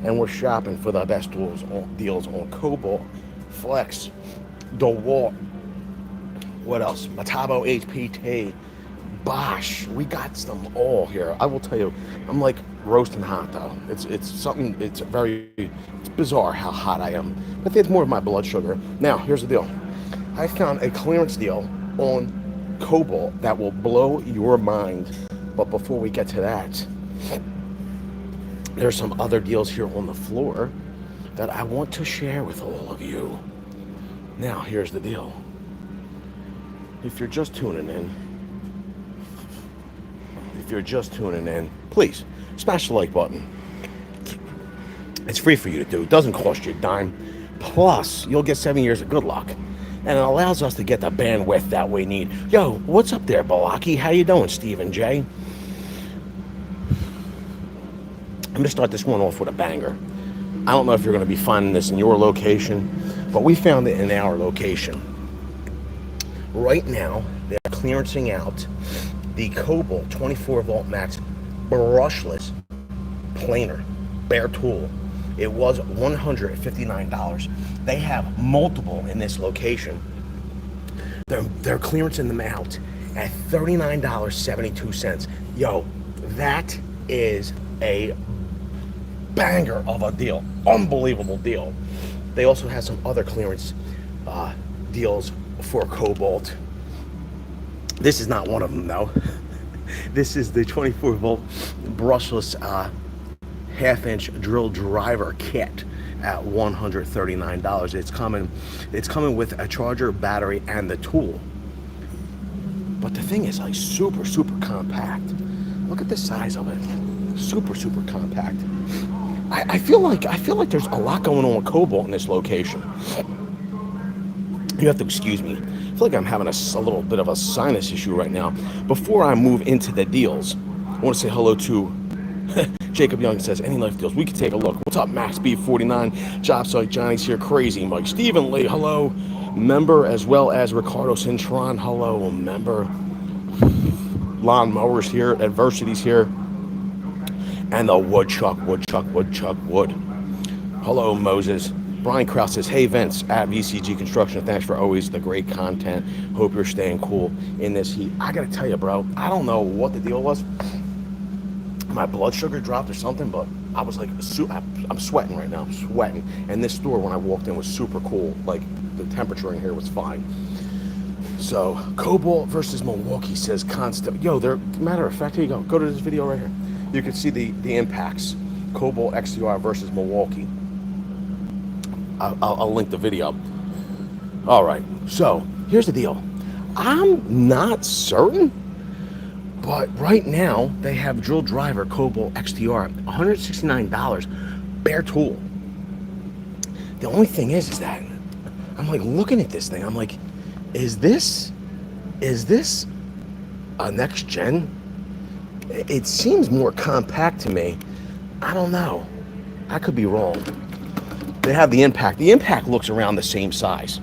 and we're shopping for the best deals on Cobalt, Flex, DeWalt, what else? Metabo Hpt, Bosch. We got them all here. I will tell you, I'm like roasting hot though. It's something. It's bizarre how hot I am. But it's more of my blood sugar. Now here's the deal. I found a clearance deal on Cobalt that will blow your mind. But before we get to that, there's some other deals here on the floor that I want to share with all of you. Now here's the deal. If you're just tuning in, please smash the like button. It's free for you to do. It doesn't cost you a dime. Plus, you'll get 7 years of good luck. And it allows us to get the bandwidth that we need. Yo, what's up there, Balaki? How you doing, Stephen J? I'm going to start this one off with a banger. I don't know if you're going to be finding this in your location, but we found it in our location. Right now, they're clearancing out the Cobalt 24 volt max brushless planer bare tool. It was $159. They have multiple in this location. They're clearancing them out at $39.72. Yo, that is a banger of a deal. Unbelievable deal. They also have some other clearance deals for Cobalt. This is not one of them though. This is the 24 volt brushless half-inch drill driver kit at $139. It's coming with a charger, battery, and the tool. But the thing is like super compact. Look at the size of it. Super compact. I feel like there's a lot going on with Cobalt in this location. You have to excuse me. I feel like I'm having a little bit of a sinus issue right now. Before I move into the deals, I want to say hello to Jacob Young. Says, any life deals, we can take a look. What's up, Max B49? Job site Johnny's here. Crazy Mike. Stephen Lee, hello. Member, as well as Ricardo Cintron, hello, member. Lawn Mowers here. Adversity's here. And the woodchuck. Hello, Moses. Brian Krause says, hey, Vince, at VCG Construction, thanks for always the great content. Hope you're staying cool in this heat. I got to tell you, bro, I don't know what the deal was. My blood sugar dropped or something, but I was like, I'm sweating right now. I'm sweating. And this store, when I walked in, was super cool. Like, the temperature in here was fine. So, Cobalt versus Milwaukee says constant. Yo, matter of fact, here you go. Go to this video right here. You can see the impacts. Cobalt XTR versus Milwaukee. I'll link the video. All right, so here's the deal. I'm not certain, but right now they have drill driver Cobalt XTR, $169, bare tool. The only thing is that I'm like looking at this thing. I'm like, is this a next gen? It seems more compact to me. I don't know. I could be wrong. They have the impact. The impact looks around the same size.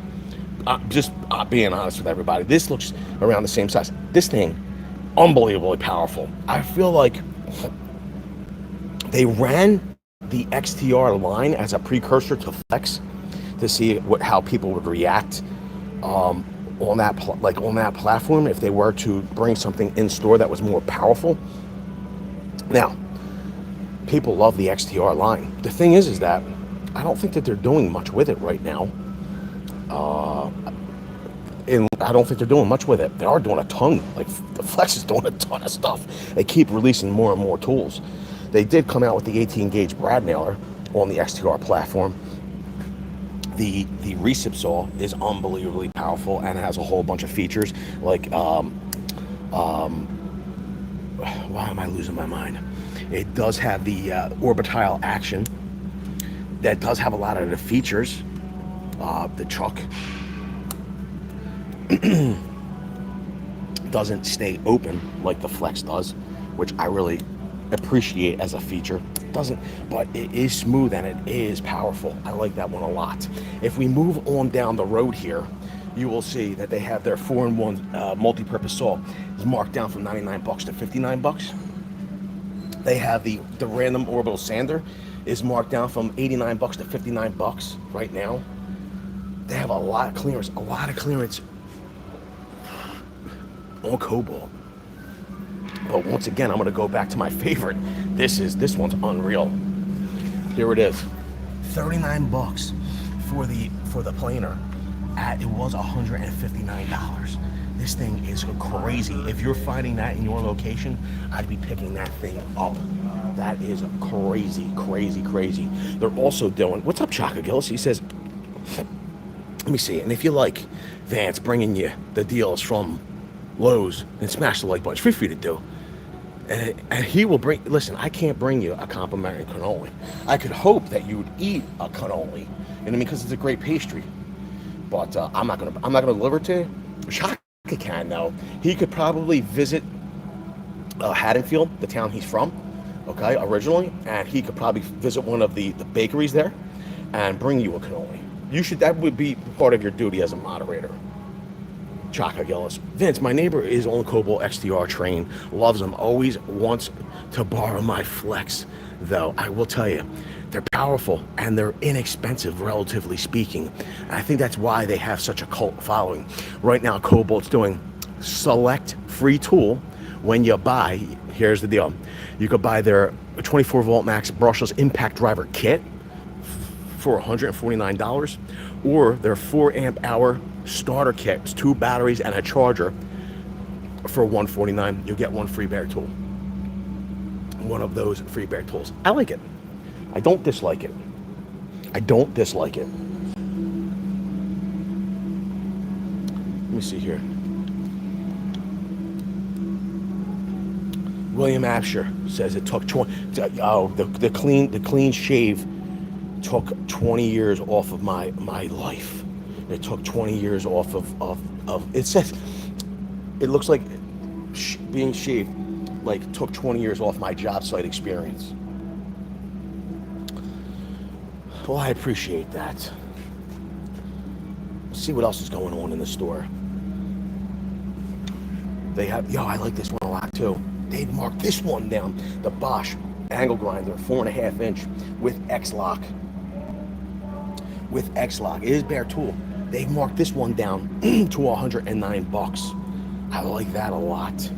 Just being honest with everybody, this looks around the same size. This thing, unbelievably powerful. I feel like they ran the XTR line as a precursor to Flex to see how people would react on that platform if they were to bring something in store that was more powerful. Now, people love the XTR line. The thing is that I don't think that they're doing much with it right now. And I don't think they're doing much with it. They are doing a ton. Like, the Flex is doing a ton of stuff. They keep releasing more and more tools. They did come out with the 18 gauge brad nailer on the XTR platform. The recip saw is unbelievably powerful and has a whole bunch of features like why am I losing my mind? It does have the orbital action. That does have a lot of the features. The chuck doesn't stay open like the Flex does, which I really appreciate as a feature. Doesn't, but it is smooth and it is powerful. I like that one a lot. If we move on down the road here, you will see that they have their 4-in-1 multi-purpose saw. It's marked down from $99 to $59. They have the random orbital sander. is marked down from 89 bucks to 59 bucks right now. They have a lot of clearance on KOBALT. But once again, I'm going to go back to my favorite. This one's unreal. Here it is, 39 bucks for the planer. It was $159. This thing is crazy. If you're finding that in your location, I'd be picking that thing up. That is crazy, crazy, crazy. They're also doing, what's up, Chaka Gillis? He says, let me see. And if you like Vance bringing you the deals from Lowe's, then smash the like button. It's free for you to do. And he will bring, listen, I can't bring you a complimentary cannoli. I could hope that you would eat a cannoli, you know what I mean, because it's a great pastry. But I'm not gonna deliver it to you. Chaka can though. He could probably visit Haddonfield, the town he's from, okay, originally, and he could probably visit one of the bakeries there and bring you a cannoli. That would be part of your duty as a moderator. Chaka Gillis. Vince, my neighbor is on KOBALT XTR train, loves them, always wants to borrow my Flex, though. I will tell you, they're powerful and they're inexpensive, relatively speaking. And I think that's why they have such a cult following. Right now, KOBALT's doing select free tool when you buy, here's the deal. You could buy their 24 volt max brushless impact driver kit for $149, or their 4 amp hour starter kit, it's 2 batteries and a charger, for $149. You'll get one free bare tool. One of those free bare tools. I like it. I don't dislike it. I don't dislike it. Let me see here. William Absher says it took 20. Oh, the clean shave took 20 years off of my life. It took 20 years off of it says, it looks like being shaved like took 20 years off my job site experience. Well, I appreciate that. Let's see what else is going on in the store. They have, I like this one a lot too. They've marked this one down, the Bosch angle grinder, 4.5 inch with X-Lock. With X-Lock, it is bare tool. They've marked this one down to 109 bucks. I like that a lot.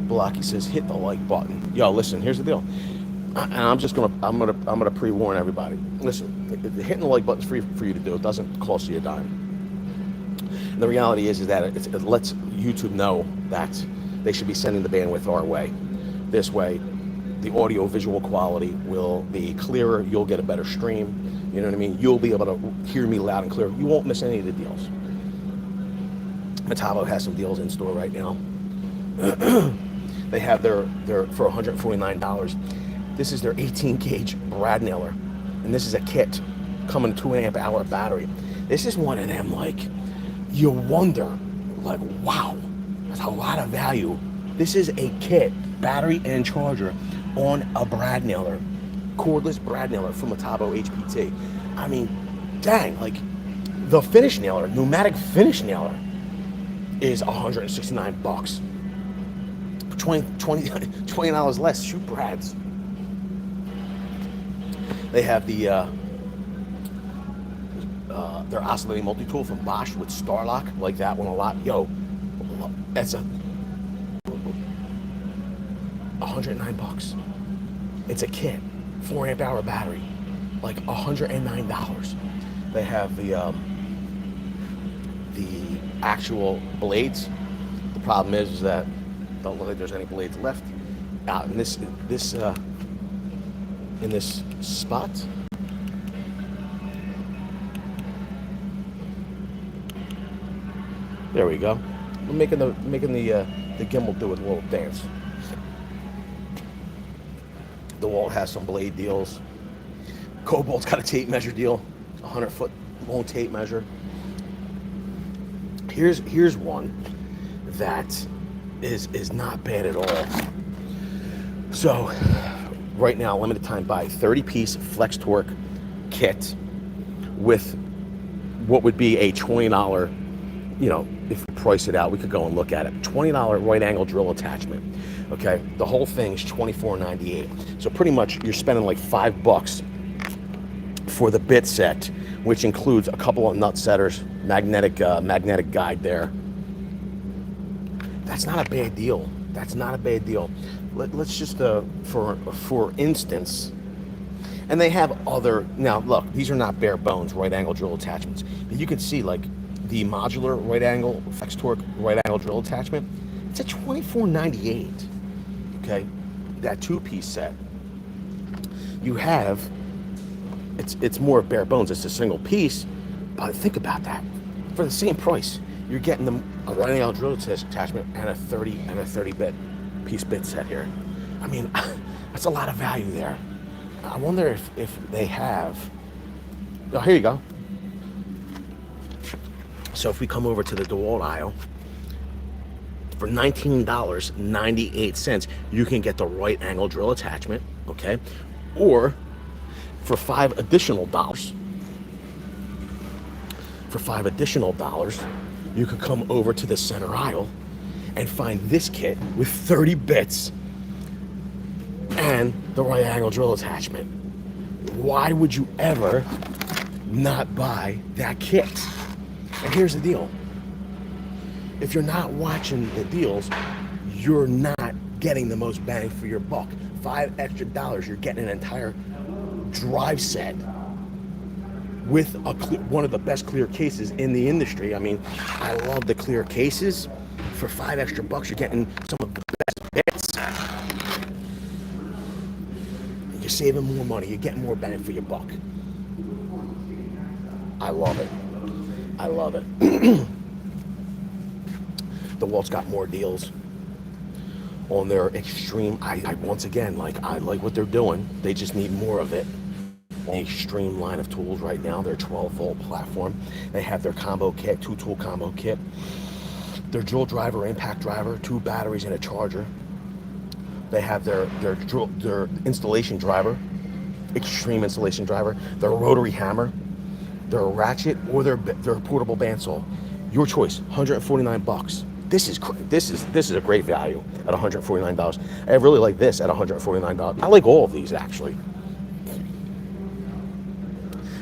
Blocky says, hit the like button. Yo, listen, here's the deal. And I'm gonna pre-warn everybody. Listen, hitting the like button's free for you to do. It doesn't cost you a dime. And the reality is that it lets YouTube know that they should be sending the bandwidth our way. This way, the audio visual quality will be clearer. You'll get a better stream. You know what I mean? You'll be able to hear me loud and clear. You won't miss any of the deals. Metabo has some deals in store right now. They have their for $149. This is their 18 gauge brad nailer, and this is a kit coming 2 amp hour battery. This is one of them, like, you wonder, like, wow, that's a lot of value. This is a kit, battery and charger on a brad nailer, cordless brad nailer from Metabo Hpt. I mean, dang, like, the finish nailer, pneumatic finish nailer, is 169 bucks. $20 less, shoot brads. They have their oscillating multi-tool from Bosch with Starlock, like that one a lot. Yo, that's 109 bucks. It's a kit, 4 amp hour battery, like $109. They have the actual blades. The problem is that don't look like there's any blades left out in this spot. There we go. We're making the gimbal do a little dance. DeWalt has some blade deals. KOBALT's got a tape measure deal, 100-foot long tape measure. Here's one that is not bad at all. So right now, limited time buy, 30-piece flex torque kit with what would be a $20 you know, if we price it out, we could go and look at it. $20 right angle drill attachment. Okay, the whole thing is $24.98. So pretty much you're spending like $5 for the bit set, which includes a couple of nut setters, magnetic guide there. That's not a bad deal. That's not a bad deal. Let's just for instance, and they have other, now look, these are not bare bones right angle drill attachments, but you can see like the modular right angle flex torque right angle drill attachment, it's at $24.98. Okay, that 2-piece set. You have, it's more bare bones, it's a single piece, but think about that. For the same price, you're getting a right angle drill attachment and a 30 bit piece bit set here. I mean, that's a lot of value there. I wonder if they have, oh, here you go. So if we come over to the DeWalt aisle, for $19.98, you can get the right angle drill attachment, okay? Or for $5 additional dollars, you could come over to the center aisle and find this kit with 30 bits and the right angle drill attachment. Why would you ever not buy that kit? And here's the deal. If you're not watching the deals, you're not getting the most bang for your buck. $5 extra, you're getting an entire drive set with one of the best clear cases in the industry. I mean, I love the clear cases. For $5 extra, you're getting some of the best bits. You're saving more money. You're getting more bang for your buck. I love it. I love it. DeWalt's got more deals on their extreme. I once again, I like what they're doing. They just need more of it. The extreme line of tools right now, their 12-volt platform. They have their combo kit, 2-tool combo kit. Their drill driver, impact driver, 2 batteries and a charger. They have their installation driver, extreme installation driver, their rotary hammer, their ratchet, or their portable bandsaw. Your choice. $149. This is a great value at $149. I really like this at $149. I like all of these actually.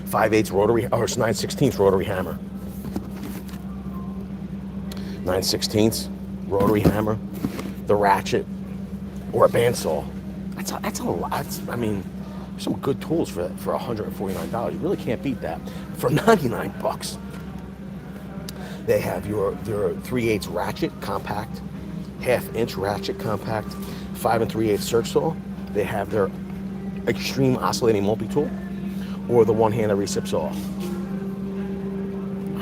5/8 rotary, or 9/16 rotary hammer. 9/16 rotary hammer, the ratchet, or a bandsaw. That's a lot. I mean, some good tools for $149. You really can't beat that. For $99. They have your 3/8 ratchet compact, 1/2-inch ratchet compact, 5 3/8 search saw. They have their extreme oscillating multi-tool, or the one-handed recip saw.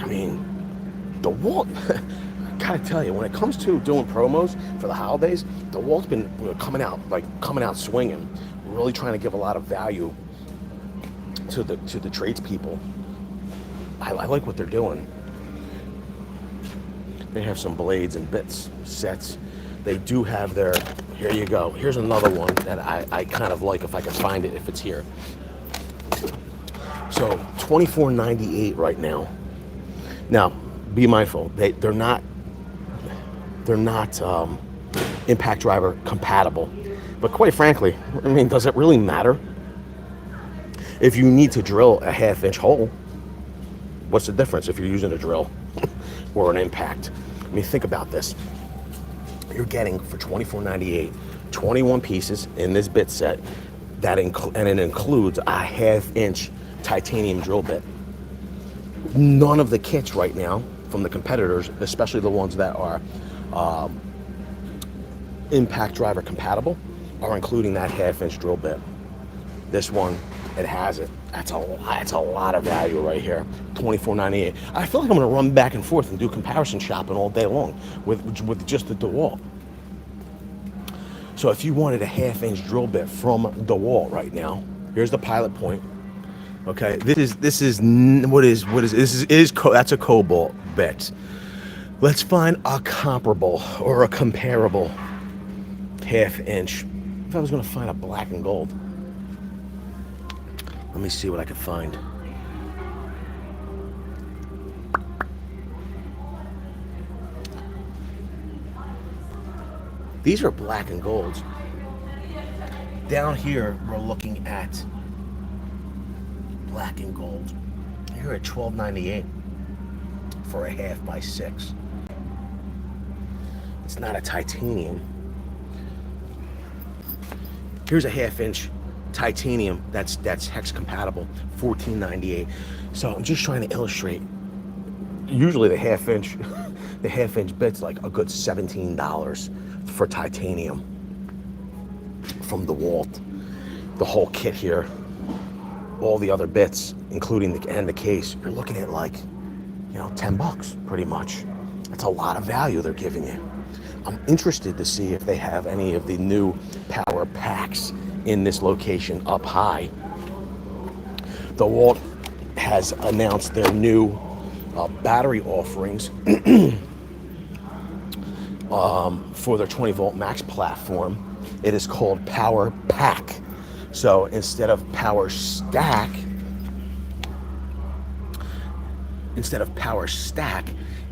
I mean, DeWalt, I gotta tell you, when it comes to doing promos for the holidays, DeWalt's been coming out swinging, really trying to give a lot of value to the tradespeople. I like what they're doing. They have some blades and bits sets. They do have their, here you go. Here's another one that I kind of like, if I can find it, if it's here. So $24.98 right now. Now, be mindful, they're not impact driver compatible. But quite frankly, I mean, does it really matter? If you need to drill a 1/2-inch hole, what's the difference if you're using a drill or an impact? I mean, think about this. You're getting, for $24.98, 21 pieces in this bit set, and it includes a 1/2-inch titanium drill bit. None of the kits right now from the competitors, especially the ones that are impact driver compatible, are including that 1/2-inch drill bit. This one, it has it. That's a lot of value right here. $24.98. I feel like I'm gonna run back and forth and do comparison shopping all day long with just the DeWalt. So if you wanted a 1/2-inch drill bit from DeWalt right now, here's the pilot point. Okay, that's a KOBALT bit. Let's find a comparable or a comparable 1/2-inch. If I was gonna find a black and gold. Let me see what I can find. These are black and golds. Down here, we're looking at black and gold. Here at $12.98 for a 1/2x6. It's not a titanium. Here's a 1/2-inch titanium that's hex compatible, $14.98. So I'm just trying to illustrate. Usually the 1/2-inch, the 1/2-inch bit's like a good $17 for titanium from DeWalt. The whole kit here, all the other bits, including the case, you're looking at like, you know, $10 pretty much. That's a lot of value they're giving you. I'm interested to see if they have any of the new power packs in this location up high. DeWalt has announced their new battery offerings for their 20-volt max platform. It is called Power Pack. So instead of Power Stack,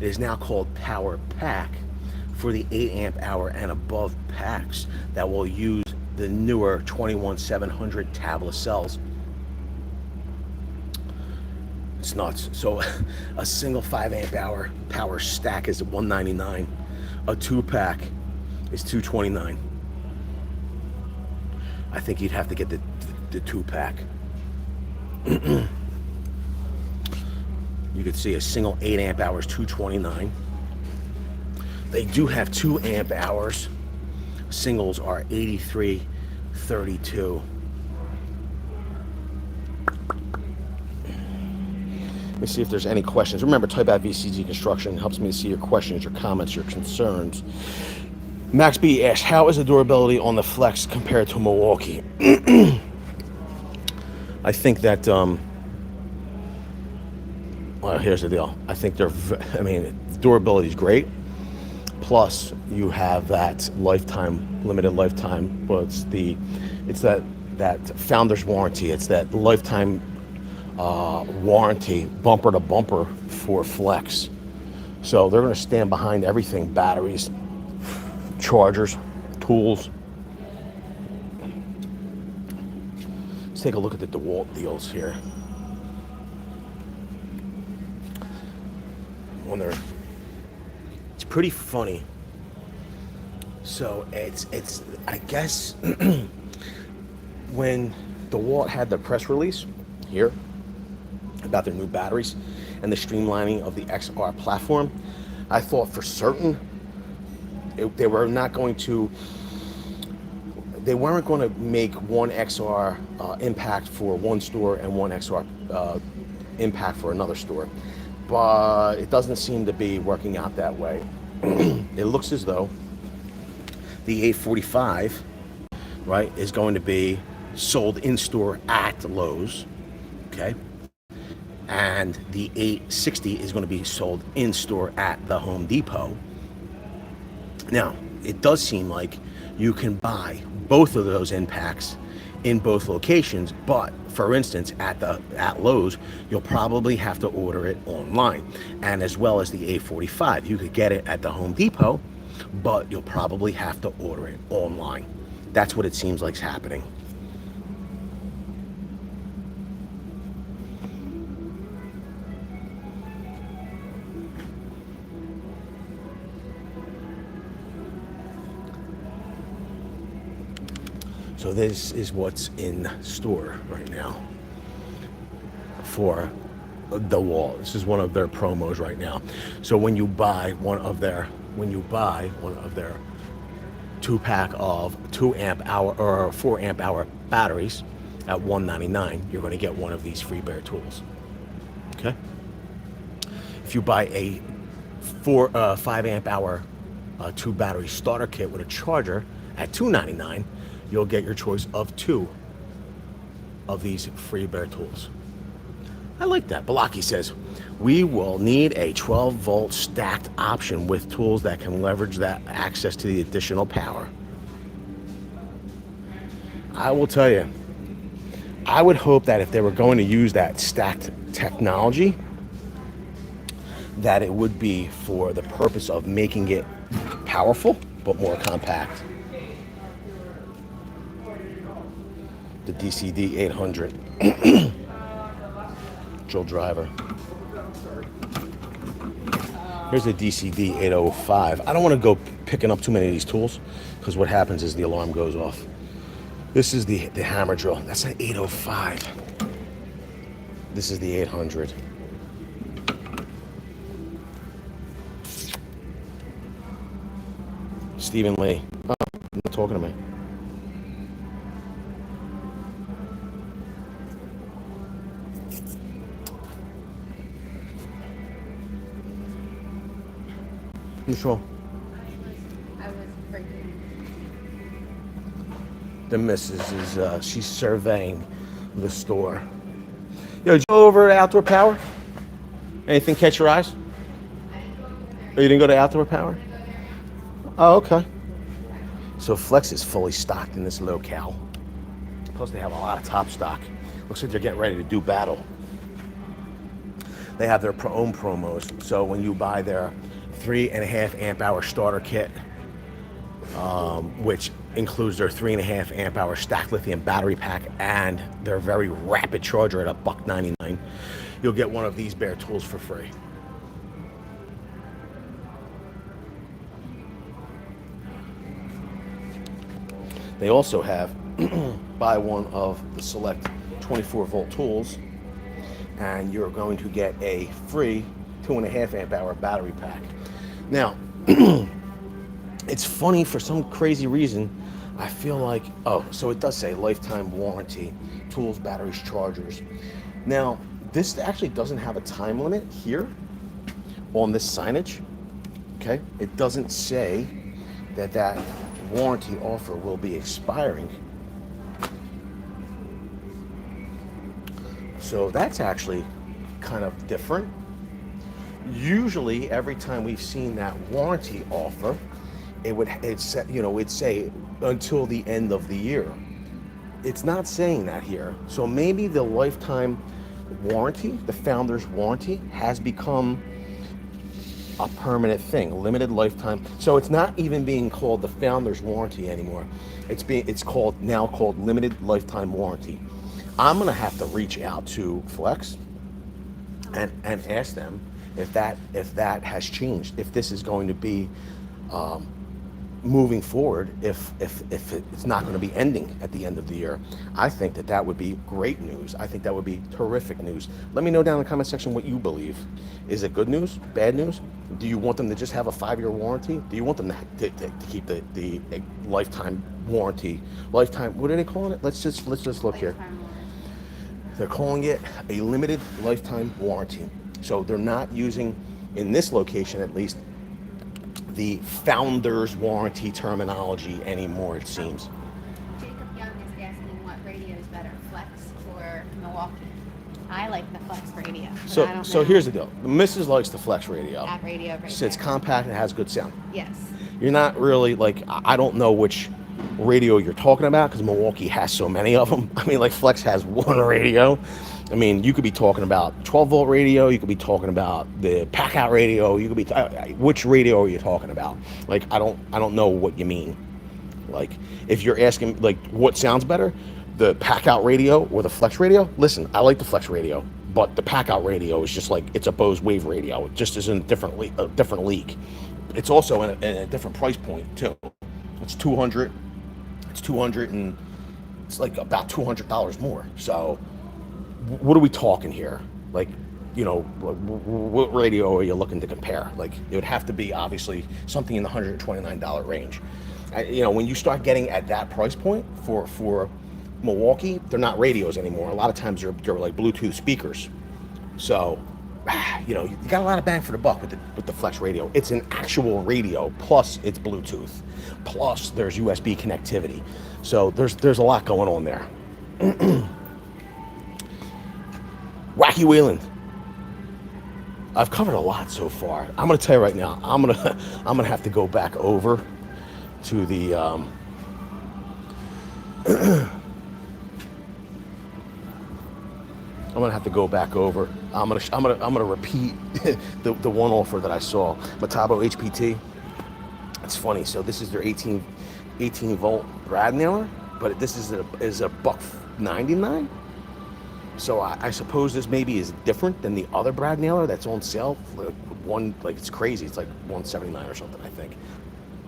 it is now called Power Pack for the 8 amp hour and above packs that will use the newer 21700 tablet cells. It's nuts. So a single 5 amp hour power stack is $199. A 2-pack is $229. I think you'd have to get the 2-pack. You could see a single 8 amp hours, $229. They do have 2 amp hours. Singles are $83.32. Let me see if there's any questions. Remember, type out VCG Construction. It helps me to see your questions, your comments, your concerns. Max B asks, how is the durability on the Flex compared to Milwaukee? I think that, well, here's the deal. I think durability is great. Plus, you have that limited lifetime, but it's that founder's warranty. It's that lifetime warranty, bumper to bumper for Flex. So they're going to stand behind everything: batteries, chargers, tools. Let's take a look at the DeWalt deals here. It's pretty funny. So it's I guess when DeWalt had the press release here about their new batteries and the streamlining of the XR platform, I thought for certain they weren't going to make one XR impact for one store and one XR impact for another store. But it doesn't seem to be working out that way. It looks as though the 845, right, is going to be sold in-store at Lowe's, okay? And the 860 is going to be sold in-store at the Home Depot. Now, it does seem like you can buy both of those impacts in both locations, but for instance, at Lowe's, you'll probably have to order it online. And as well as the 845, you could get it at the Home Depot, but you'll probably have to order it online. That's what it seems like's happening. So this is what's in store right now for DeWalt. This is one of their promos right now. So when you buy one of their 2-pack of 2 amp hour or 4 amp hour batteries at $199, you're going to get one of these free bare tools. Okay. If you buy a 5 amp hour 2 battery starter kit with a charger at $299, you'll get your choice of 2 of these free bare tools. I like that. Balaki says, we will need a 12-volt stacked option with tools that can leverage that access to the additional power. I will tell you, I would hope that if they were going to use that stacked technology, that it would be for the purpose of making it powerful but more compact. The DCD 800 drill driver. Here's the DCD 805. I don't want to go picking up too many of these tools because what happens is the alarm goes off. This is the hammer drill. That's an 805. This is the 800. Stephen Lee. Oh, you're not talking to me. What's wrong? I was breaking. The missus is, she's surveying the store. Yo, did you go over to Outdoor Power? Anything catch your eyes? Oh, you didn't go to Outdoor Power? Oh, okay. So Flex is fully stocked in this locale. Plus they have a lot of top stock. Looks like they're getting ready to do battle. They have their own promos. So when you buy their 3.5 amp hour starter kit, which includes their 3.5 amp hour stacked lithium battery pack and their very rapid charger at $1.99, you'll get one of these bare tools for free. They also have buy one of the select 24 volt tools and you're going to get a free 2.5 amp hour battery pack. Now, it's funny, for some crazy reason, I feel like, oh, so it does say lifetime warranty, tools, batteries, chargers. Now, this actually doesn't have a time limit here on this signage, okay? It doesn't say that that warranty offer will be expiring. So that's actually kind of different. Usually, every time we've seen that warranty offer, it'd say until the end of the year. It's not saying that here. So maybe the lifetime warranty, the founder's warranty, has become a permanent thing, limited lifetime. So it's not even being called the founder's warranty anymore. It's now called limited lifetime warranty. I'm gonna have to reach out to Flex and ask them if that has changed, if this is going to be moving forward, if it's not going to be ending at the end of the year. I think that would be great news. I think that would be terrific news. Let me know down in the comment section what you believe. Is it good news, bad news? Do you want them to just have a 5-year warranty? Do you want them to keep the lifetime warranty? Lifetime, what are they calling it? Let's just look here. They're calling it a limited lifetime warranty. So they're not using, in this location at least, the founder's warranty terminology anymore, it seems. Jacob Young is asking what radio is better, Flex or Milwaukee. I like the Flex radio. So here's the deal. The missus likes the Flex radio. That radio right So it's compact and has good sound. Yes. You're not really, like, I don't know which radio you're talking about because Milwaukee has so many of them. I mean, like, Flex has one radio. I mean, you could be talking about 12 volt radio, you could be talking about the pack out radio, you could be which radio are you talking about? Like, I don't know what you mean. Like, if you're asking, like, what sounds better, the pack out radio or the Flex radio? Listen, I like the Flex radio, but the pack out radio is just like, it's a Bose Wave radio. It just is in a different league. It's also in a different price point too. It's 200. It's 200 and it's like about $200 more. So what are we talking here? Like, you know, what radio are you looking to compare? Like, it would have to be obviously something in the $129 range. You know, when you start getting at that price point for Milwaukee, they're not radios anymore. A lot of times they're like Bluetooth speakers. So, you know, you got a lot of bang for the buck with the Flex radio. It's an actual radio, plus it's Bluetooth, plus there's USB connectivity. So there's a lot going on there. Wacky Wheeling. I've covered a lot so far. I'm gonna tell you right now, I'm gonna have to go back over to the I'm gonna have to go back over. I'm gonna repeat the one offer that I saw. Metabo Hpt. it's funny. So this is their 18 volt brad nailer, but this is a $1.99. So I suppose this maybe is different than the other brad nailer that's on sale. Like it's crazy. It's like $179 or something. I think.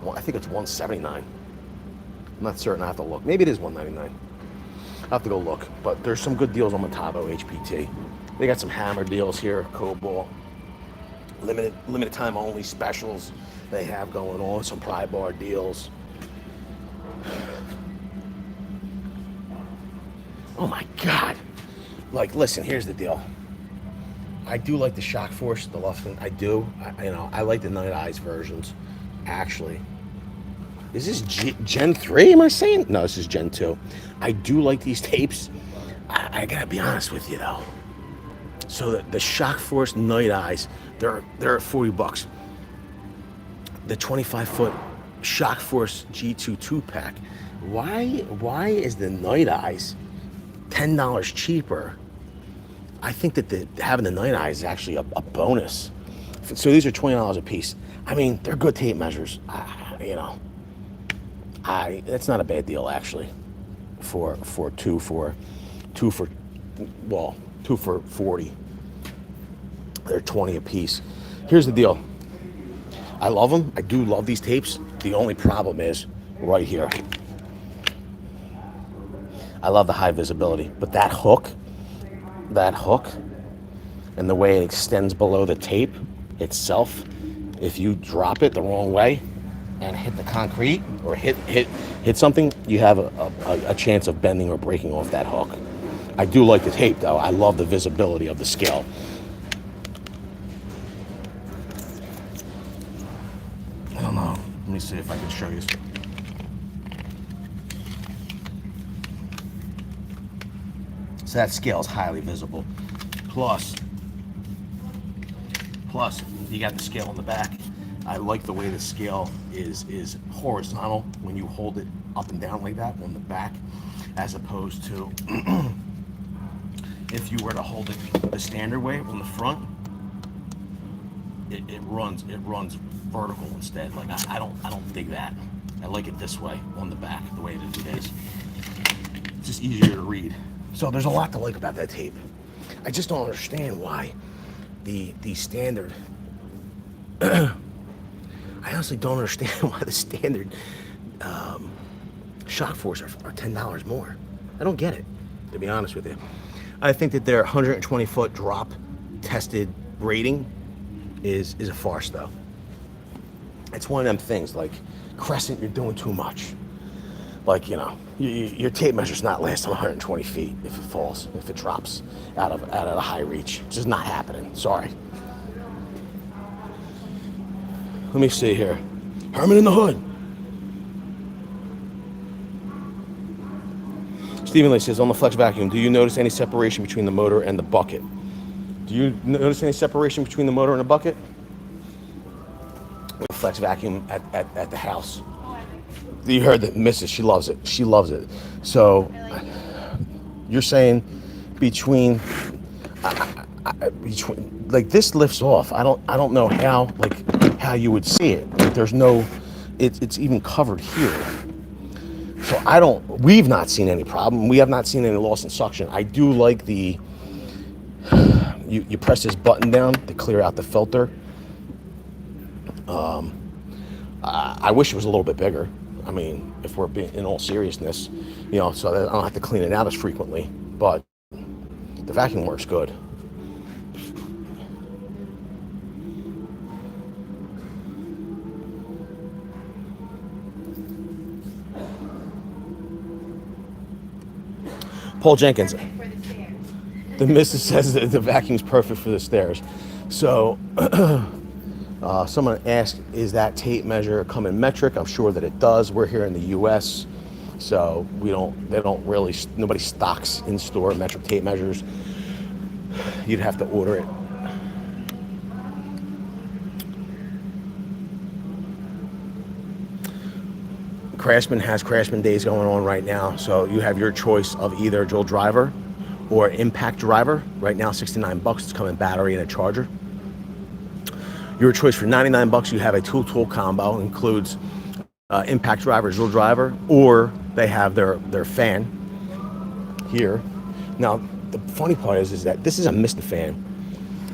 Well, I think it's $179. I'm not certain. I have to look. Maybe it is $199. I'll have to go look. But there's some good deals on Metabo HPT. They got some hammer deals here. KOBALT. Limited time only specials they have going on. Some pry bar deals. Oh my God. Like, listen, here's the deal. I do like the Shock Force, the Lufkin. I do. I like the Night Eyes versions, actually. Is this Gen 3, am I saying? No, this is Gen 2. I do like these tapes. I gotta be honest with you, though. So the Shock Force Night Eyes, they're at $40. The 25-foot Shock Force G2 2-pack. Why is the Night Eyes $10 cheaper? I think that having the Night Eyes is actually a bonus. So these are $20 a piece. I mean, they're good tape measures. That's not a bad deal actually. For two for 40. They're 20 a piece. Here's the deal. I love them. I do love these tapes. The only problem is right here. I love the high visibility, but that hook, and the way it extends below the tape itself, if you drop it the wrong way and hit the concrete or hit something, you have a chance of bending or breaking off that hook. I do like the tape though. I love the visibility of the scale. I don't know. Let me see if I can show you. So that scale is highly visible. Plus, you got the scale on the back. I like the way the scale is horizontal when you hold it up and down like that on the back, as opposed to if you were to hold it the standard way on the front. It runs vertical instead. Like I don't dig that. I like it this way on the back, the way that it is. It's just easier to read. So there's a lot to like about that tape. I just don't understand why the standard. I honestly don't understand why the standard Shock Force are $10 more. I don't get it, to be honest with you. I think that their 120-foot drop tested rating is a farce, though. It's one of them things like Crescent, you're doing too much. Like, your tape measure's not lasting 120 feet if it falls, if it drops out of a high reach. It's just not happening. Sorry. Let me see here. Herman in the Hood. Stephen Lee says, on the Flex Vacuum, do you notice any separation between the motor and the bucket? Do you notice any separation between the motor and the bucket? The Flex Vacuum at the house. You heard that Mrs. She loves it. She loves it. So you're saying between like this lifts off. I don't know how you would see it. There's no. It's even covered here. So we've not seen any problem. We have not seen any loss in suction. I do like the. You press this button down to clear out the filter. I wish it was a little bit bigger. I mean, if we're being in all seriousness, so that I don't have to clean it out as frequently. But the vacuum works good. Paul Jenkins. For the stairs. The missus says that the vacuum's perfect for the stairs. So someone asked, is that tape measure come in metric? I'm sure that it does. We're here in the US, so nobody stocks in store metric tape measures. You'd have to order it. Craftsman has Craftsman days going on right now, so you have your choice of either dual driver or impact driver. Right now, $69. It's coming battery and a charger. Your choice for 99 bucks, you have a tool combo, includes impact driver, drill driver, or they have their fan here. Now, the funny part is that this is a misting fan.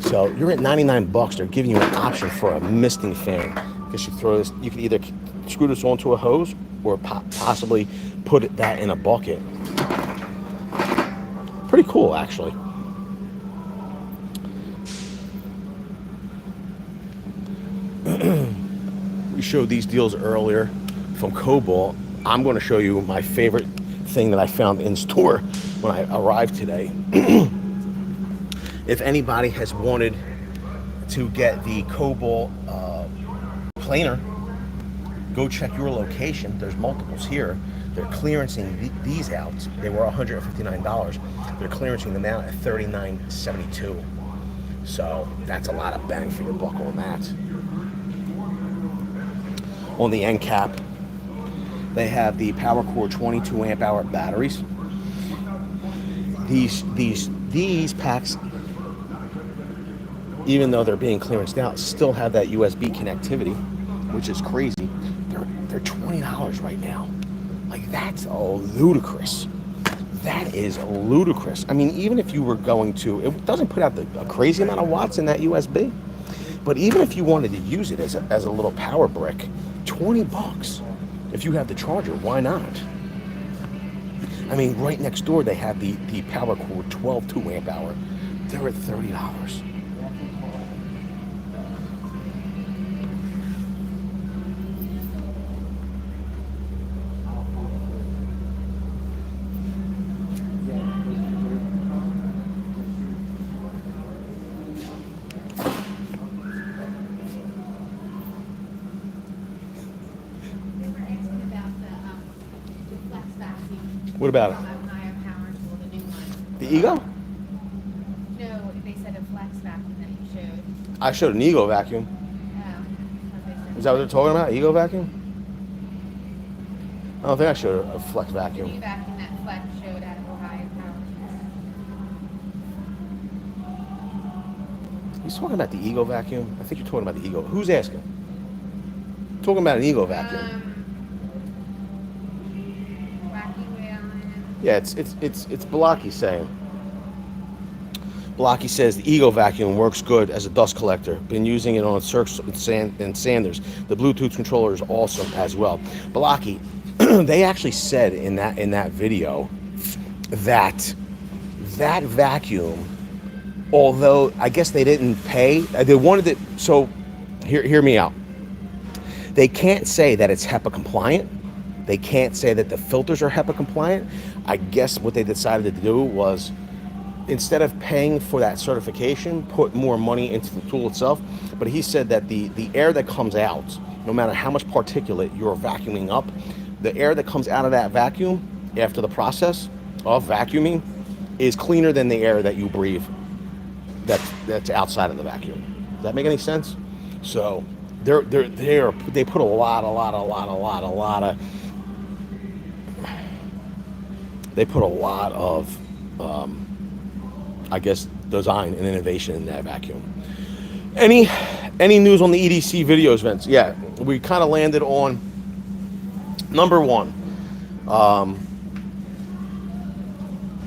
So you're at 99 bucks. They're giving you an option for a misting fan. Because you throw this, you can either screw this onto a hose or possibly put that in a bucket. Pretty cool, actually. We showed these deals earlier from KOBALT. I'm going to show you my favorite thing that I found in store when I arrived today. If anybody has wanted to get the KOBALT planer, go check your location. There's multiples here. They're clearancing these out. They were $159. They're clearancing them out at $39.72. So that's a lot of bang for your buck on that. On the end cap, they have the PowerCore 22 amp hour batteries. These packs, even though they're being clearanced out, still have that USB connectivity, which is crazy. They're $20 right now. Like, that's ludicrous. That is ludicrous. I mean, even if you were going to, it doesn't put out a crazy amount of watts in that USB, but even if you wanted to use it as a little power brick, 20 bucks. If you have the charger, why not? I mean, right next door they have the PowerCore 12 2 amp hour. They're at $30. What about it? The Ego? No, they said a flex vacuum that you showed. I showed an Ego vacuum. Oh. Is that what they're talking about? Ego vacuum? I don't think I showed a flex The vacuum. vacuum that flex showed at Ohio Power. He's talking about the Ego vacuum. I think you're talking about the Ego. Who's asking? Talking about an Ego vacuum. Yeah, it's Balaki saying. Balaki says the Ego vacuum works good as a dust collector. Been using it on Cirques and Sanders. The Bluetooth controller is awesome as well. Balaki, they actually said in that video that vacuum, although I guess they didn't pay, they wanted it. So hear me out. They can't say that it's HEPA compliant. They can't say that the filters are HEPA compliant. I guess what they decided to do was, instead of paying for that certification, put more money into the tool itself. But he said that the air that comes out, no matter how much particulate you're vacuuming up, the air that comes out of that vacuum after the process of vacuuming is cleaner than the air that you breathe that's outside of the vacuum. Does that make any sense? So they put a lot of they put a lot of I guess design and innovation in that vacuum. Any news on the EDC videos, Vince? Yeah, we kind of landed on number one.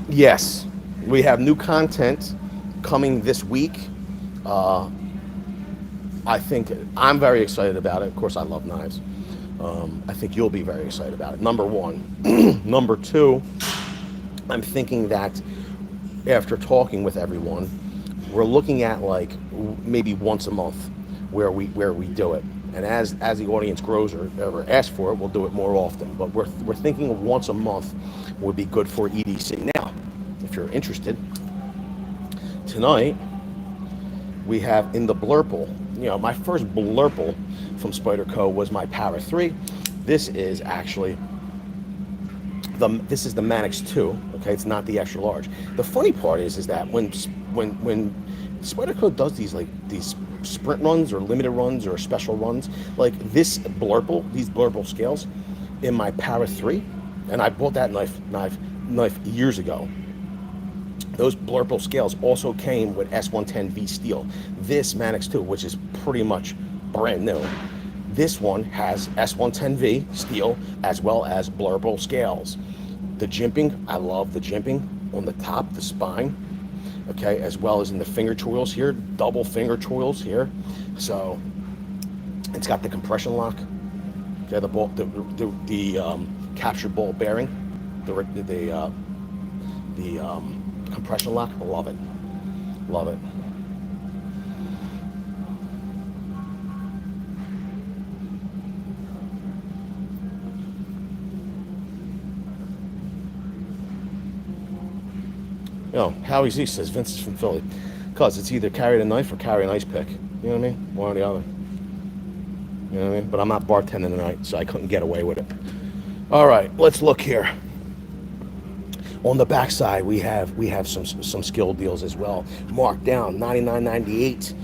Yes, we have new content coming this week. I think I'm very excited about it. Of course, I love knives. I think you'll be very excited about it. Number one. Number two, I'm thinking that after talking with everyone, we're looking at like maybe once a month where we do it. And as the audience grows or asks for it, we'll do it more often. But we're thinking of once a month would be good for EDC. Now, if you're interested, tonight we have in the Blurple. You know, my first Blurple from Spyderco was my Power 3. This is actually this is the Manix 2. Okay, it's not the extra large. The funny part is that when Spyderco does these sprint runs or limited runs or special runs, like this Blurple, these Blurple scales in my Power 3, and I bought that knife years ago. Those blurple scales also came with S110V steel. This Manix 2, which is pretty much brand new, this one has S110V steel as well as blurple scales. The jimping, I love the jimping on the top, the spine, okay, as well as in the finger choils here, double finger choils here. So it's got the compression lock, okay, the ball, the capture ball bearing, the compression lock. Love it, love it. You know, Howie Z says Vince is from Philly, cause it's either carry a knife or carry an ice pick. You know what I mean? One or the other. You know what I mean? But I'm not bartending tonight, so I couldn't get away with it. All right, let's look here. On the back side, we have some skill deals as well. Marked down, $99.98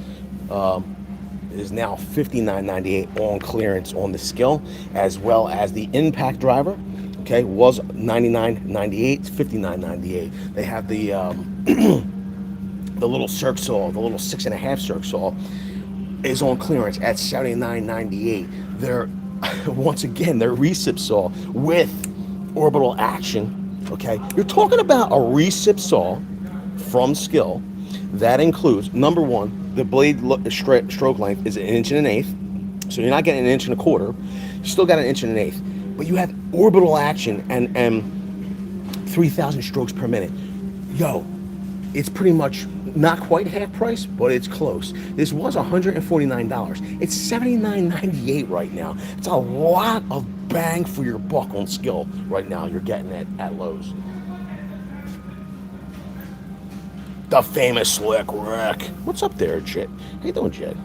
is now $59.98 on clearance on the skill, as well as the impact driver. Okay, was $99.98, $59.98. They have the the little circ saw, the little 6.5 circ saw, is on clearance at $79.98. They're once again their recip saw with orbital action. Okay, you're talking about a recip saw from Skill that includes, number one, the blade stroke length is 1.1 inches, so you're not getting 1.25 inches. You still got 1.1 inches, but you have orbital action and 3,000 strokes per minute. Yo, it's pretty much not quite half price, but it's close. This was $149. It's $79.98 right now. It's a lot of bang for your buck on Skill right now. You're getting it at Lowe's. The famous Slick Rick. What's up there, Jed? How you doing, Jed?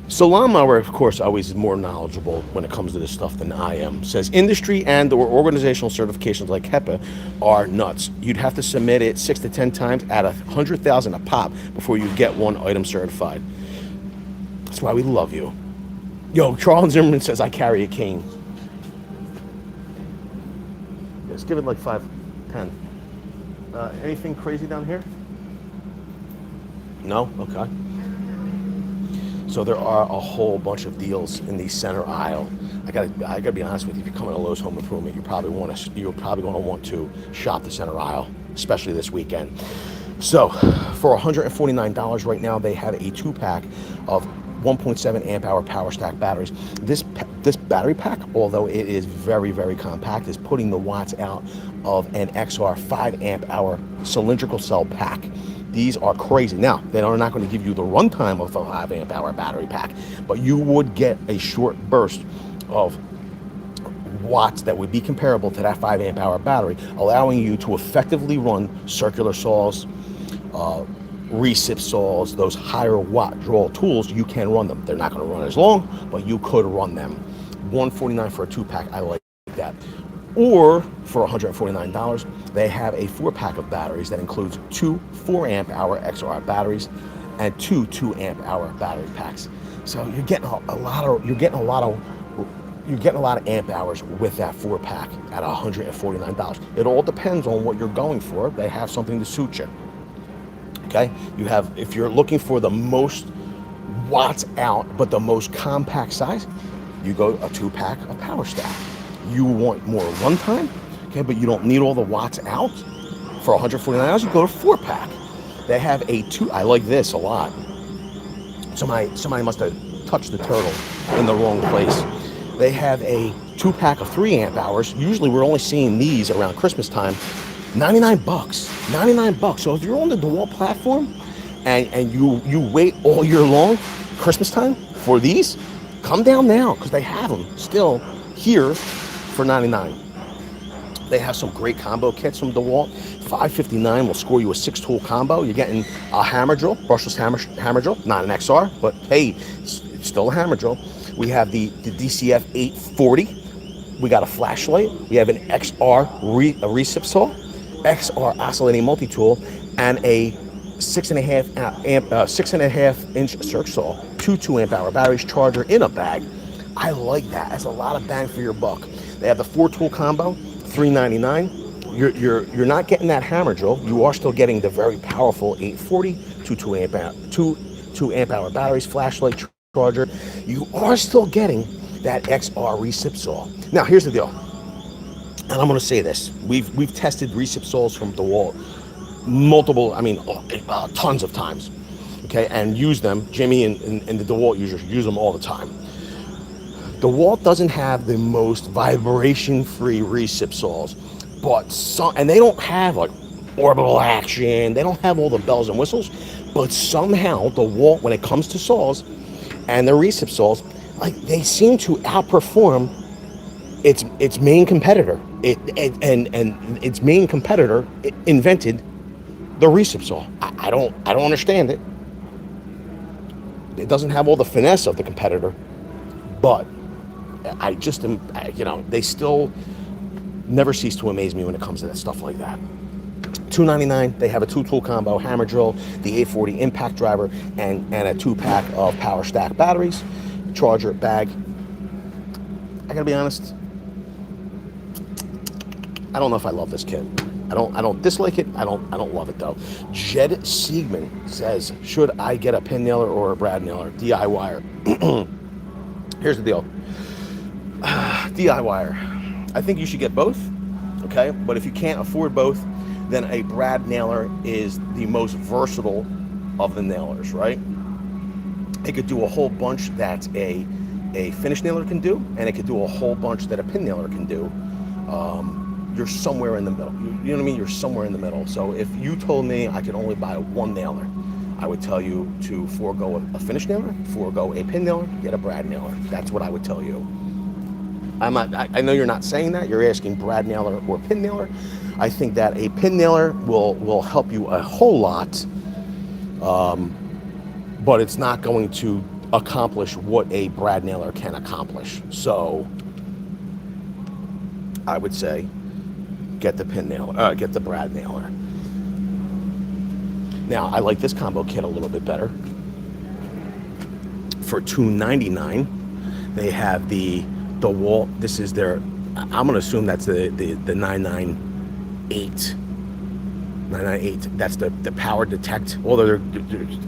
So Lawnmower, of course, always is more knowledgeable when it comes to this stuff than I am. Says industry and or organizational certifications like HEPA are nuts. You'd have to submit it 6 to 10 times at $100,000 a pop before you get one item certified. That's why we love you. Yo, Charles Zimmerman says I carry a cane. Let's give it like 5, 10. Anything crazy down here? No? Okay. So there are a whole bunch of deals in the center aisle. I gotta be honest with you. If you're coming to Lowe's Home Improvement, you're probably going to want to shop the center aisle, especially this weekend. So for $149 right now, they have a 2-pack of 1.7 amp hour power stack batteries. This battery pack, although it is very, very compact, is putting the watts out of an XR 5 amp hour cylindrical cell pack. These are crazy. Now, they are not going to give you the runtime of a 5 amp hour battery pack, but you would get a short burst of watts that would be comparable to that 5 amp hour battery, allowing you to effectively run circular saws, recip saws, those higher watt draw tools. You can run them. They're not going to run as long, but you could run them. $149 for a 2-pack. I like that. Or for $149, they have a 4-pack of batteries that includes 2 4 amp hour XR batteries and 2 2 amp hour battery packs. So you're getting a lot of amp hours with that 4-pack at $149. It all depends on what you're going for. They have something to suit you. Okay, you have, if you're looking for the most watts out but the most compact size, you go a 2-pack of Power Stack. You want more runtime, okay, but you don't need all the watts out. For $149, you go to 4-pack. They have a 2. I like this a lot. Somebody must have touched the turtle in the wrong place. They have a 2-pack of 3 amp hours. Usually, we're only seeing these around Christmas time. $99. $99. So if you're on the DeWalt platform and you wait all year long, Christmas time for these, come down now because they have them still here for $99. They have some great combo kits from DeWalt. $559 will score you a 6-tool combo. You're getting a hammer drill, brushless hammer drill, not an XR, but hey, it's still a hammer drill. We have the DCF 840. We got a flashlight. We have an XR recip saw, XR oscillating multi-tool, and a 6.5 inch circ saw, 2 amp hour batteries, charger in a bag. I like that. That's a lot of bang for your buck. They have the 4-tool combo, $399. you're not getting that hammer drill. You are still getting the very powerful 840, two amp hour batteries, flashlight charger. You are still getting that XR recip saw. Now here's the deal, and I'm going to say this: we've tested recip saws from DeWalt multiple, tons of times, okay, and use them. Jimmy and the DeWalt users use them all the time. DeWalt doesn't have the most vibration-free recip saws, but some, and they don't have like orbital action. They don't have all the bells and whistles, but somehow DeWalt, when it comes to saws and the recip saws, like they seem to outperform its main competitor. And its main competitor invented the recip saw. I don't understand it. It doesn't have all the finesse of the competitor, but I just am, they still never cease to amaze me when it comes to that stuff like that. $299. They have a 2-tool combo hammer drill, the 840 impact driver, and a 2-pack of power stack batteries, charger, bag. I gotta be honest, I don't know if I love this kit. I don't dislike it. I don't love it though. Jed Siegman says, should I get a pin nailer or a brad nailer? DIYer. Here's the deal. DIYer. I think you should get both. Okay, but if you can't afford both, then a brad nailer is the most versatile of the nailers, right? It could do a whole bunch that a finish nailer can do, and it could do a whole bunch that a pin nailer can do. You're somewhere in the middle. You know what I mean? You're somewhere in the middle. So if you told me I could only buy one nailer, I would tell you to forego a finish nailer, forego a pin nailer, get a brad nailer. That's what I would tell you. I know you're not saying that. You're asking brad nailer or pin nailer. I think that a pin nailer will help you a whole lot, but it's not going to accomplish what a brad nailer can accomplish. So I would say get the pin nailer, get the brad nailer. Now I like this combo kit a little bit better. For $299, they have the DeWalt. This is their, I'm gonna assume that's the 998. 998. That's the power detect. Although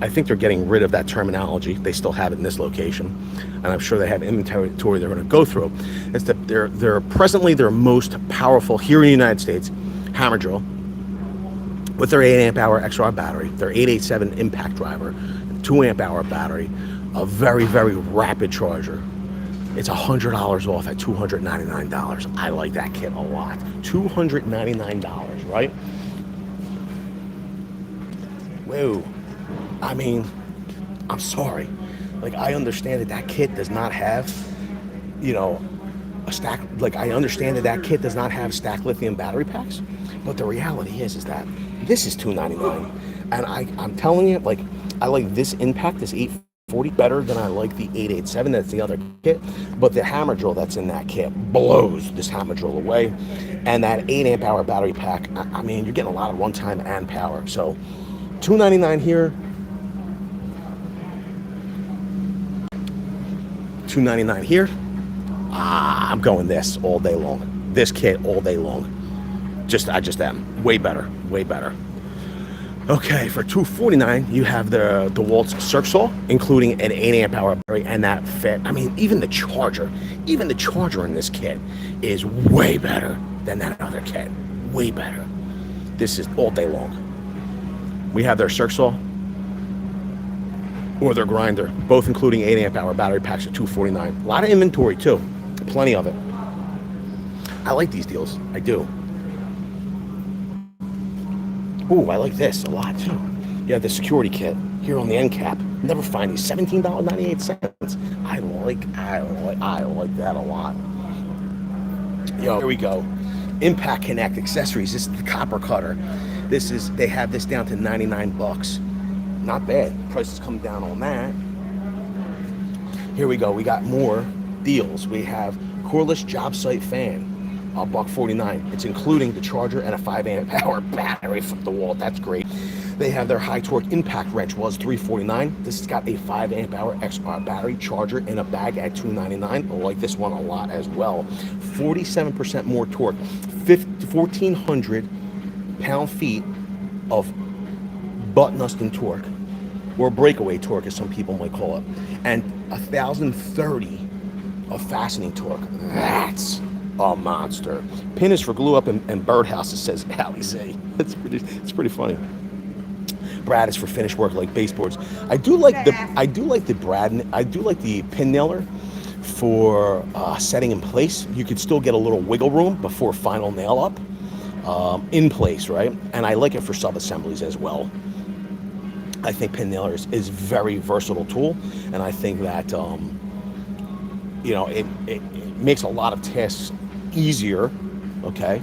I think they're getting rid of that terminology. They still have it in this location, and I'm sure they have inventory they're going to go through. It's they're presently their most powerful here in the United States hammer drill with their 8 amp hour XR battery, their 887 impact driver, 2 amp hour battery, a very, very rapid charger. It's $100 off at $299. I like that kit a lot. $299, right? Whoa. I mean, I'm sorry. Like, I understand that kit does not have, a stack. Like, I understand that kit does not have stacked lithium battery packs, but the reality is that this is $299. And I'm telling you, like, I like this impact, this 840 better than I like the 887. That's the other kit. But the hammer drill that's in that kit blows this hammer drill away. And that 8 amp hour battery pack, I mean, you're getting a lot of runtime and power. So $299 here, $299 here. I'm going this all day long. This kit all day long. I just am. Way better. Way better. Okay, for $249, you have the DeWalt's Circ Saw, including an 8 amp hour battery, and that fit. I mean, even the charger in this kit is way better than that other kit. Way better. This is all day long. We have their Circ Saw or their grinder, both including 8 amp hour battery packs at $249. A lot of inventory too, plenty of it. I like these deals, I do. Ooh, I like this a lot too. Yeah, the security kit here on the end cap. Never find these, $17.98. I like that a lot. Yo, here we go. Impact Connect accessories. This is the copper cutter. They have this down to $99. Not bad. Prices come down on that. Here we go. We got more deals. We have cordless job site fan, $149. It's including the charger and a 5 amp hour battery from DeWalt. That's great. They have their high torque impact wrench, was $349. This has got a 5 amp hour XR battery charger in a bag at $299. I like this one a lot as well. 47% more torque, 1,400 pound-feet of butt-nusting torque, or breakaway torque as some people might call it, and 1,030 of fastening torque. That's a monster. Pin is for glue up and birdhouses, says Alize. It's pretty funny. Brad is for finish work like baseboards. I do like the pin nailer for setting in place. You could still get a little wiggle room before final nail up in place, right? And I like it for sub assemblies as well. I think pin nailer is very versatile tool, and I think that it makes a lot of tasks easier, okay?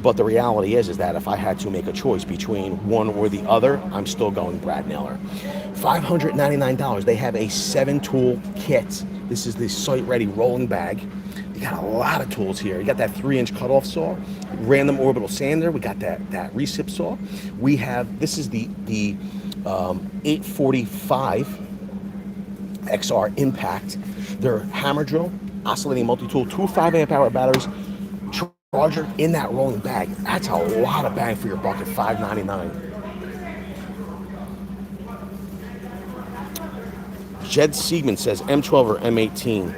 But the reality is that if I had to make a choice between one or the other, I'm still going Brad Nailer. $599. They have a 7-tool kit. This is the site-ready rolling bag. You got a lot of tools here. You got that 3-inch cutoff saw, random orbital sander. We got that recip saw. We have, this is the 845 XR Impact. Their hammer drill, oscillating multi-tool, 2 5 amp hour batteries, charger in that rolling bag. That's a lot of bang for your buck at $599. Jed Siegman says M12 or M18.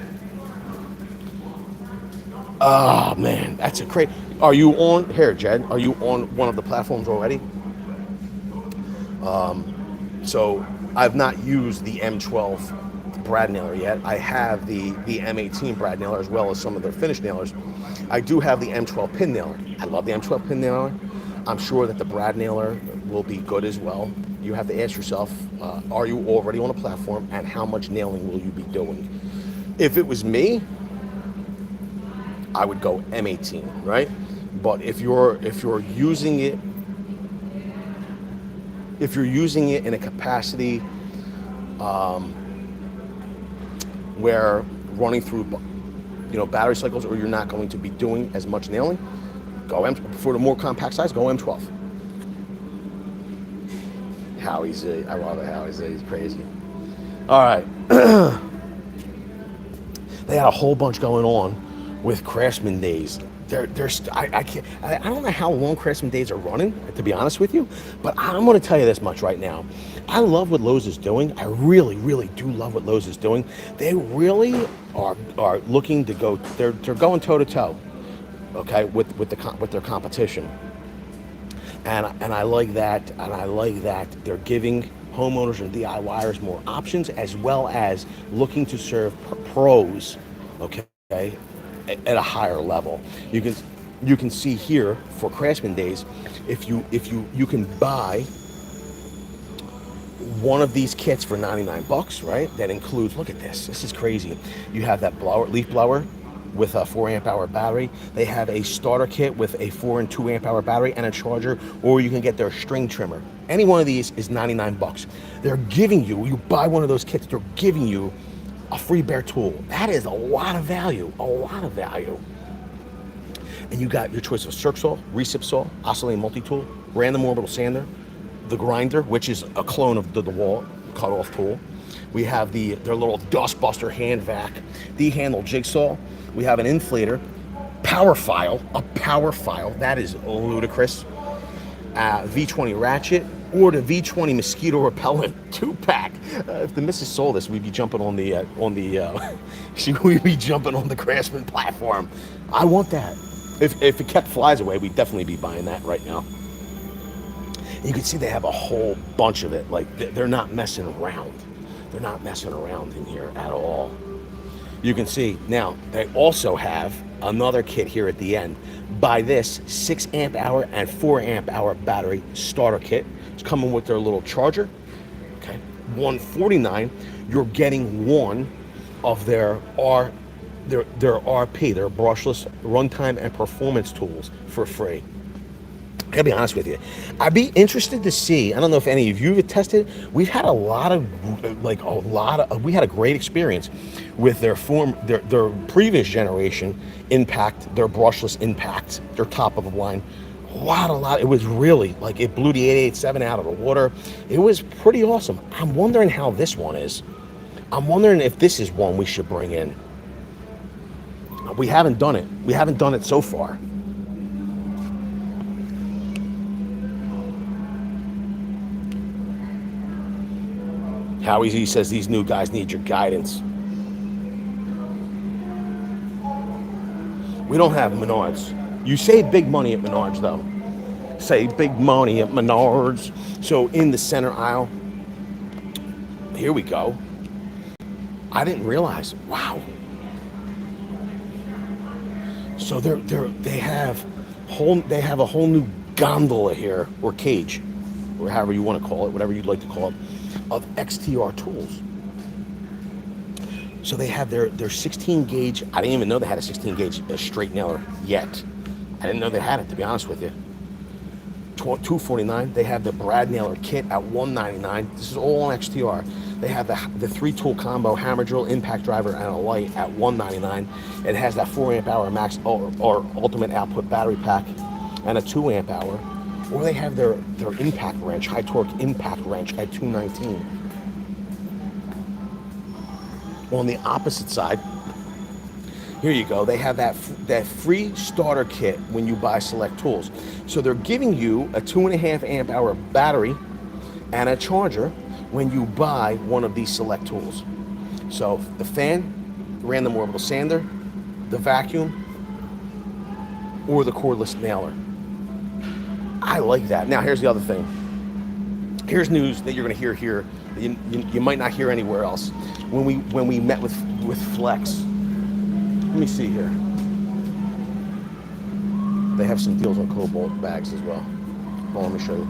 Oh man, that's a great. Are you on here, Jed? Are you on one of the platforms already? So I've not used the M12 brad nailer yet. I have the M18 brad nailer as well as some of their finished nailers. I do have the M12 pin nailer. I love the M12 pin nailer. I'm sure that the brad nailer will be good as well. You have to ask yourself, are you already on a platform, and how much nailing will you be doing? If it was me, I would go M18, right? But if you're using it in a capacity where running through battery cycles, or you're not going to be doing as much nailing, go for the more compact size, go M12. Howie Z, I love it. Howie Z, he's crazy. All right. They had a whole bunch going on with Craftsman days. I don't know how long Craftsman days are running, to be honest with you, but I'm going to tell you this much right now. I love what Lowe's is doing. I really, really do love what Lowe's is doing. They really are looking to go. They're going toe to toe, okay, with their competition. And I like that. And I like that they're giving homeowners and DIYers more options, as well as looking to serve pros, okay, at a higher level. You can see here for Craftsman days, if you can buy one of these kits for $99, right? That includes, look at this. This is crazy. You have that leaf blower with a 4 amp hour battery. They have a starter kit with a 4 and 2 amp hour battery and a charger, or you can get their string trimmer. Any one of these is $99. They're giving you buy one of those kits, they're giving you a free bare tool. That is a lot of value, And you got your choice of circ saw, recip saw, oscillating multi-tool, random orbital sander, the grinder, which is a clone of the DeWalt cut-off tool. We have their little dust buster hand vac, D-handle jigsaw. We have an inflator, a power file, that is ludicrous. V20 ratchet, or the V20 mosquito repellent 2-pack. If the missus sold this, we'd be jumping on the we'd be jumping on the Craftsman platform. I want that. If it kept flies away, we'd definitely be buying that right now. And you can see they have a whole bunch of it. Like, they're not messing around. They're not messing around in here at all. You can see now they also have another kit here at the end. Buy this 6 amp hour and 4 amp hour battery starter kit. It's coming with their little charger. Okay, $149. You're getting one of their RP, their brushless runtime and performance tools for free. I gotta be honest with you. I'd be interested to see. I don't know if any of you have tested. We had a great experience with their previous generation Impact, their brushless Impact, their top of the line It was really like it blew the 887 out of the water. It was pretty awesome. I'm wondering how this one is. I'm wondering if this is one we should bring in. We haven't done it. We haven't done it so far. Howie says these new guys need your guidance. We don't have Menards. You save big money at Menards, though. Save big money at Menards. So in the center aisle, here we go. I didn't realize. Wow. So they have a whole new gondola here, or cage, or however you want to call it, whatever you'd like to call it, of XTR tools. So they have their 16 gauge. I didn't even know they had a 16 gauge straight nailer yet. I didn't know they had it, to be honest with you. $249. They have the Brad nailer kit at $199. This is all on XTR. They have the 3-tool combo hammer drill, impact driver, and a light at $199. It has that 4 amp hour max or ultimate output battery pack and a 2 amp hour. Or they have their impact wrench, high torque impact wrench at $219. On the opposite side, here you go. They have that free starter kit when you buy select tools. So they're giving you a 2.5 amp hour battery and a charger when you buy one of these select tools. So the fan, the random orbital sander, the vacuum, or the cordless nailer. I like that. Now here's the other thing. Here's news that you're going to hear here that you might not hear anywhere else. When we met with Flex, let me see here. They have some deals on KOBALT bags as well. Well, let me show you.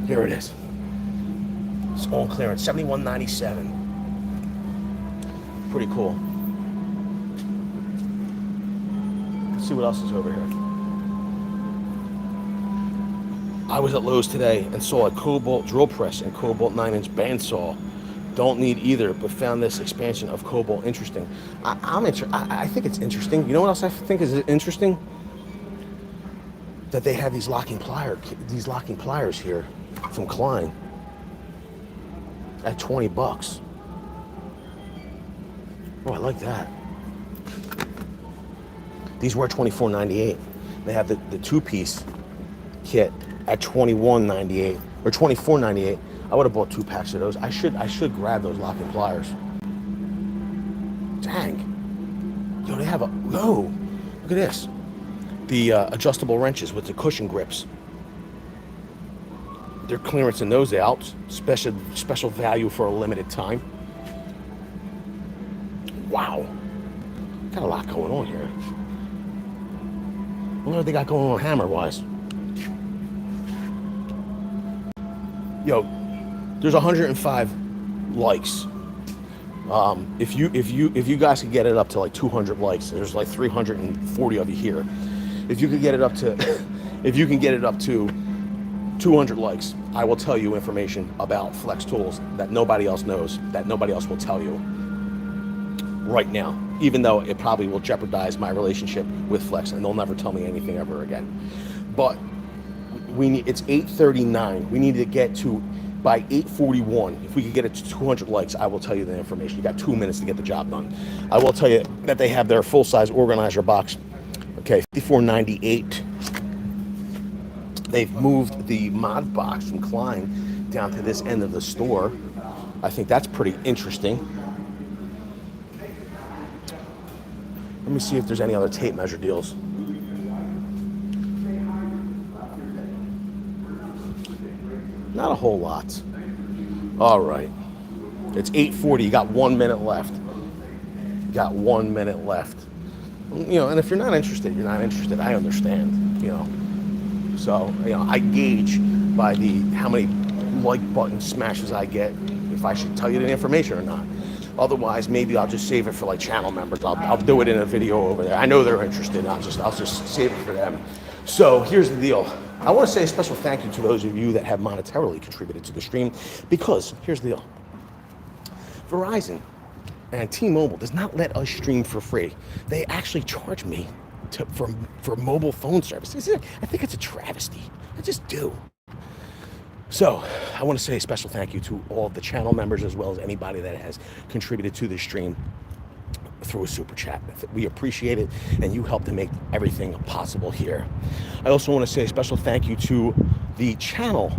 Here it is. It's on clearance, $71.97. Pretty cool. Let's see what else is over here. I was at Lowe's today and saw a KOBALT drill press and KOBALT 9-inch bandsaw. Don't need either, but found this expansion of KOBALT interesting. I think it's interesting. You know what else I think is interesting? That they have these locking pliers here from Klein at $20. Oh, I like that. These were $24.98. They have the two-piece kit at $21.98 or $24.98. I would have bought 2 packs of those. I should grab those locking pliers. Dang. Yo, they have Look at this. The adjustable wrenches with the cushion grips. They're clearancing those out. Special value for a limited time. Wow. Got a lot going on here. What do they got going on hammer-wise? Yo, there's 105 likes. If you guys could get it up to like 200 likes, there's like 340 of you here. If you could get it up to, if you can get it up to 200 likes, I will tell you information about Flex Tools that nobody else knows, that nobody else will tell you right now. Even though it probably will jeopardize my relationship with Flex, and they'll never tell me anything ever again. But it's 8:39. We need to get to by 8:41. If we could get it to 200 likes, I will tell you the information. You got 2 minutes to get the job done. I will tell you that they have their full-size organizer box. Okay, $54.98. They've moved the mod box from Klein down to this end of the store. I think that's pretty interesting. Let me see if there's any other tape measure deals. Not a whole lot. All right. It's 8:40. You got 1 minute left. Got 1 minute left. You know, and if you're not interested, you're not interested. I understand, you know. So, you know, I gauge by how many like button smashes I get if I should tell you the information or not. Otherwise, maybe I'll just save it for like channel members. I'll do it in a video over there. I know they're interested. I'll just save it for them. So here's the deal. I want to say a special thank you to those of you that have monetarily contributed to the stream, because here's the deal. Verizon and T-Mobile does not let us stream for free. They actually charge me for mobile phone service. I think it's a travesty. I just do. So I want to say a special thank you to all of the channel members, as well as anybody that has contributed to this stream through a super chat. We appreciate it, and you help to make everything possible here. I also want to say a special thank you to the channel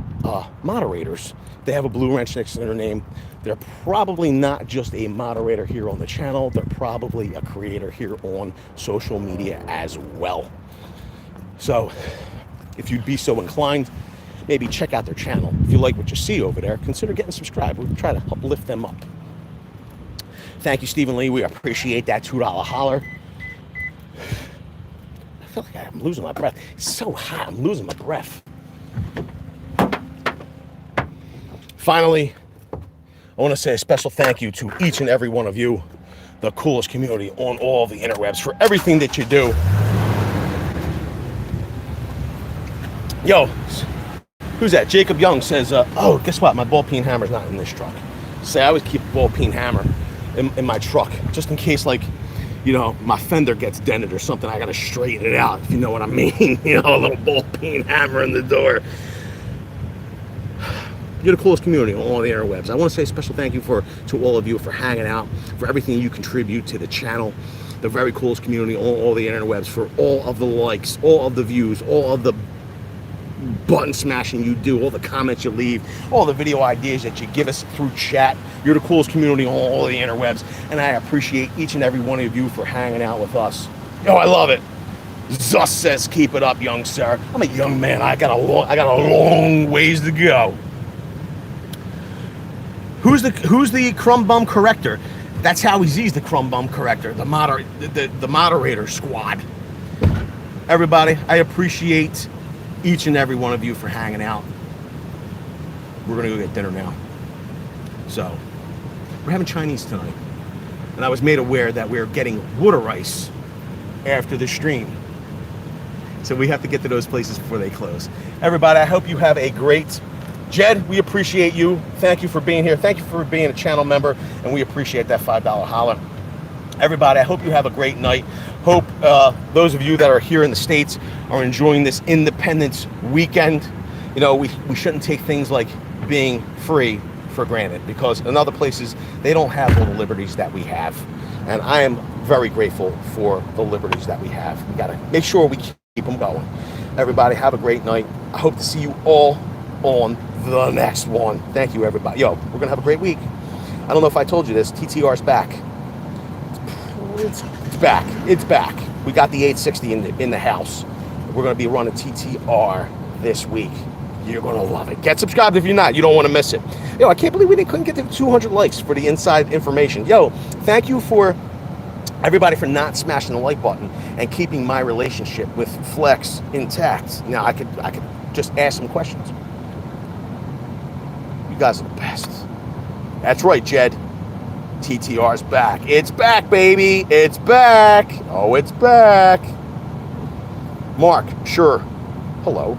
moderators. They have a blue wrench next to their name. They're probably not just a moderator here on the channel, they're probably a creator here on social media as well. So if you'd be so inclined, maybe check out their channel. If you like what you see over there, consider getting subscribed. We'll try to help lift them up. Thank you, Stephen Lee. We appreciate that $2 holler. I feel like I'm losing my breath. It's so hot, I'm losing my breath. Finally, I want to say a special thank you to each and every one of you, the coolest community on all the interwebs, for everything that you do. Yo, who's that? Jacob Young says, oh, guess what? My ball-peen hammer's not in this truck. Say, I always keep a ball-peen hammer in my truck, just in case, like, you know, my fender gets dented or something. I gotta straighten it out, if you know what I mean. You know, a little ball-peen hammer in the door. You're the coolest community on all the interwebs. I want to say a special thank you to all of you for hanging out, for everything you contribute to the channel. The very coolest community on all the interwebs, for all of the likes, all of the views, all of the button smashing you do, all the comments you leave, all the video ideas that you give us through chat. You're the coolest community on all the interwebs, and I appreciate each and every one of you for hanging out with us. Yo, I love it. Zus says, keep it up, young sir. I'm a young man. I got a long ways to go. Who's the crumb bum corrector? That's Howie Z's the crumb bum corrector, the moderator squad. Everybody, I appreciate each and every one of you for hanging out. We're gonna go get dinner now. So, we're having Chinese tonight. And I was made aware that we're getting water ice after the stream. So we have to get to those places before they close. Everybody, I hope you have a great Jed, we appreciate you. Thank you for being here. Thank you for being a channel member, and we appreciate that $5 holler. Everybody, I hope you have a great night. Hope those of you that are here in the States are enjoying this Independence weekend. You know, we shouldn't take things like being free for granted, because in other places, they don't have all the liberties that we have. And I am very grateful for the liberties that we have. We gotta make sure we keep them going. Everybody, have a great night. I hope to see you all on the next one. Thank you, everybody. Yo, we're gonna have a great week. I don't know if I told you this, TTR's back. It's back. It's back. We got the 860 in the house. We're gonna be running TTR this week. You're gonna love it. Get subscribed if you're not. You don't want to miss it. Yo, I can't believe we couldn't get to 200 likes for the inside information. Yo, thank you for everybody for not smashing the like button and keeping my relationship with Flex intact. Now I could just ask some questions. You guys are the best. That's right, Jed. TTR's back. It's back, baby. It's back. Oh, it's back. Mark, sure. Hello.